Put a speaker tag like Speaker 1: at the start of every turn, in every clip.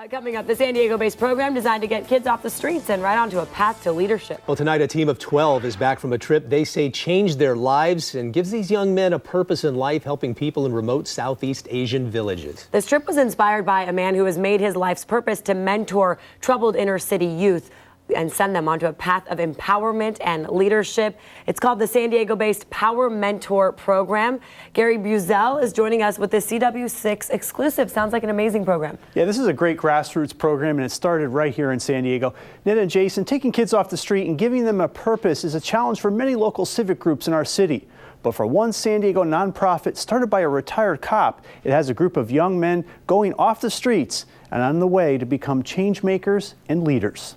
Speaker 1: Coming up, the San Diego-based program designed to get kids off the streets and right onto a path to leadership.
Speaker 2: Well, tonight a team of 12 is back from a trip they say changed their lives and gives these young men a purpose in life, helping people in remote Southeast Asian villages.
Speaker 1: This trip was inspired by a man who has made his life's purpose to mentor troubled inner city youth and send them onto a path of empowerment and leadership. It's called the San Diego-based PowerMentor program. Gary Buzel is joining us with the CW6 exclusive. Sounds like an amazing program.
Speaker 3: Yeah, this is a great grassroots program, and it started right here in San Diego. Ned and Jason, taking kids off the street and giving them a purpose is a challenge for many local civic groups in our city. But for one San Diego nonprofit started by a retired cop, it has a group of young men going off the streets and on the way to become change makers and leaders.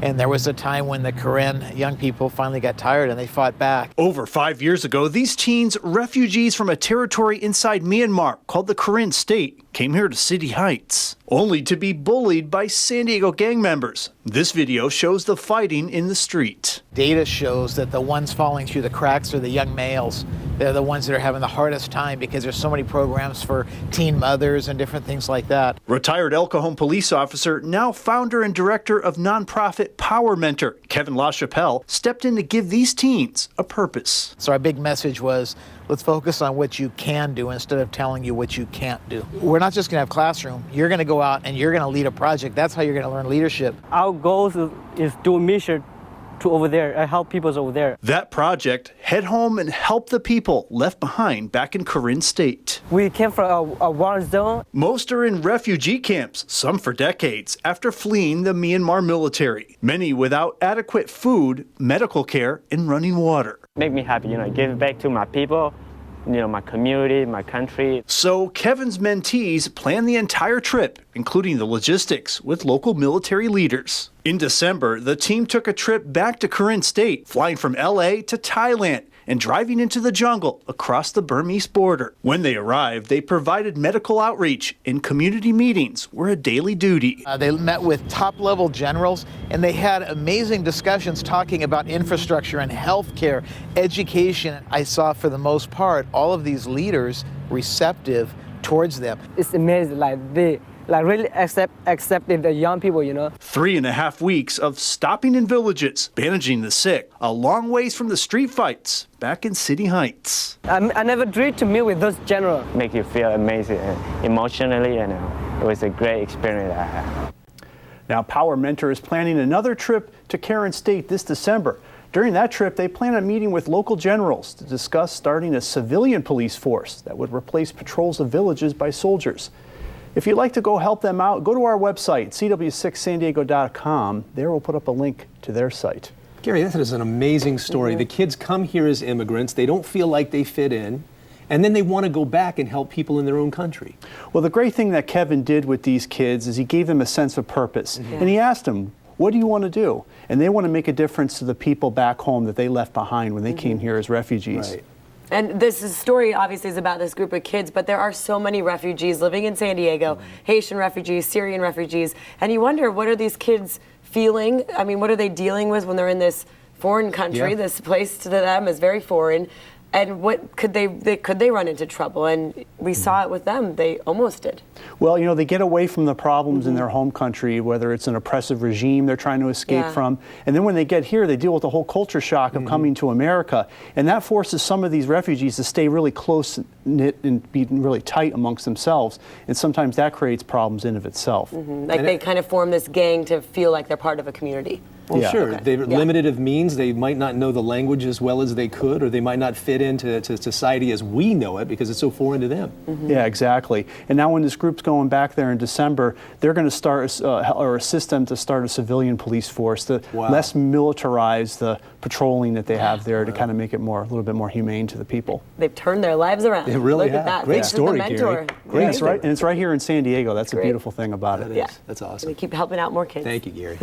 Speaker 4: And there was a time when the Karen young people finally got tired and they fought back.
Speaker 3: Over 5 years ago, these teens, refugees from a territory inside Myanmar called the Karen State, came here to City Heights, only to be bullied by San Diego gang members. This video shows the fighting in the street.
Speaker 4: Data shows that the ones falling through the cracks are the young males. They're the ones that are having the hardest time because there's so many programs for teen mothers and different things like that.
Speaker 3: Retired El Cajon police officer, now founder and director of nonprofit PowerMentor, Kevin LaChapelle, stepped in to give these teens a purpose.
Speaker 4: So our big message was, let's focus on what you can do instead of telling you what you can't do. We're not just going to have classroom. You're going to go out and you're going to lead a project. That's how you're going to learn leadership.
Speaker 5: Our goal is do a mission to over there, help people over there.
Speaker 3: That project, head home and help the people left behind back in Karen State.
Speaker 5: We came from a war zone.
Speaker 3: Most are in refugee camps, some for decades, after fleeing the Myanmar military. Many without adequate food, medical care, and running water.
Speaker 6: Make me happy, give back to my people, my community, my country.
Speaker 3: So Kevin's mentees plan the entire trip, including the logistics, with local military leaders. In December, the team took a trip back to Karen State, flying from LA to Thailand and driving into the jungle across the Burmese border. When they arrived, they provided medical outreach and community meetings were a daily duty.
Speaker 4: They met with top-level generals, and they had amazing discussions talking about infrastructure and healthcare, education. I saw, for the most part, all of these leaders receptive towards them.
Speaker 5: It's amazing, they really accepting the young people,
Speaker 3: 3.5 weeks of stopping in villages, bandaging the sick, a long ways from the street fights back in City Heights.
Speaker 5: I never dreamed to meet with those generals.
Speaker 6: Make you feel amazing emotionally, and it was a great experience I had.
Speaker 3: Now, PowerMentor is planning another trip to Karen State this December. During that trip, they plan on meeting with local generals to discuss starting a civilian police force that would replace patrols of villages by soldiers. If you'd like to go help them out, go to our website, cw6sandiego.com. There we'll put up a link to their site.
Speaker 2: Gary, that is an amazing story. The kids come here as immigrants. They don't feel like they fit in. And then they want to go back and help people in their own country.
Speaker 3: Well, the great thing that Kevin did with these kids is he gave them a sense of purpose. And he asked them, what do you want to do? And they want to make a difference to the people back home that they left behind when they came here as refugees.
Speaker 2: Right.
Speaker 1: And this story obviously is about this group of kids, but there are so many refugees living in San Diego, Haitian refugees, Syrian refugees, and you wonder, what are these kids feeling? I mean, what are they dealing with when they're in this foreign country?
Speaker 2: Yeah.
Speaker 1: This place to them is very foreign. And what could they run into trouble? And we saw it with them. They almost did.
Speaker 3: Well, they get away from the problems in their home country, whether it's an oppressive regime they're trying to escape from. And then when they get here, they deal with the whole culture shock of coming to America. And that forces some of these refugees to stay really close-knit and be really tight amongst themselves. And sometimes that creates problems in of itself.
Speaker 1: Like they kind of form this gang to feel like they're part of a community.
Speaker 2: Well,
Speaker 3: Yeah.
Speaker 2: sure.
Speaker 1: Okay.
Speaker 2: They're limited of means. They might not know the language as well as they could, or they might not fit into society as we know it because it's so foreign to them.
Speaker 3: Yeah, exactly. And now when this group's going back there in December, they're going to start or assist them to start a civilian police force to less militarize the patrolling that they have there to kind of make it a little bit more humane to the people.
Speaker 1: They've turned their lives around.
Speaker 2: They really
Speaker 1: Look
Speaker 2: have.
Speaker 1: at that.
Speaker 2: Great
Speaker 1: This is the
Speaker 2: story,
Speaker 1: mentor.
Speaker 2: Gary.
Speaker 1: Great.
Speaker 3: That's right, and it's right here in San Diego. That's a
Speaker 1: Great.
Speaker 3: beautiful thing about it.
Speaker 2: That is. That's awesome.
Speaker 1: We keep helping out more kids.
Speaker 2: Thank you, Gary.